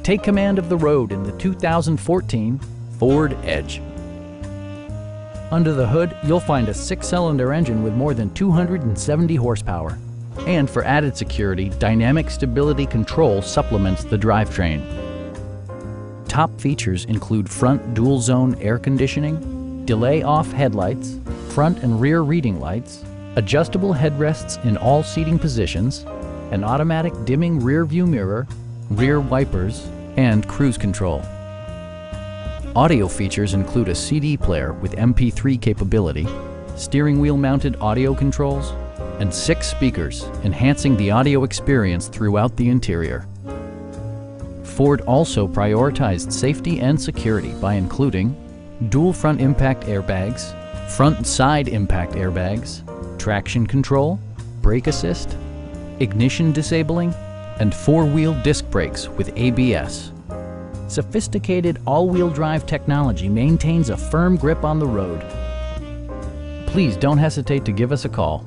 Take command of the road in the 2014 Ford Edge. Under the hood, you'll find a 6-cylinder engine with more than 270 horsepower. And for added security, dynamic stability control supplements the drivetrain. Top features include front dual-zone air conditioning, delay-off headlights, front and rear reading lights, adjustable headrests in all seating positions, an automatic dimming rear-view mirror, rear wipers, and cruise control. Audio features include a CD player with MP3 capability, steering wheel mounted audio controls, and 6 speakers, enhancing the audio experience throughout the interior. Ford also prioritized safety and security by including dual front impact airbags, front and side impact airbags, traction control, brake assist, ignition disabling, and 4-wheel disc brakes with ABS. Sophisticated all-wheel drive technology maintains a firm grip on the road. Please don't hesitate to give us a call.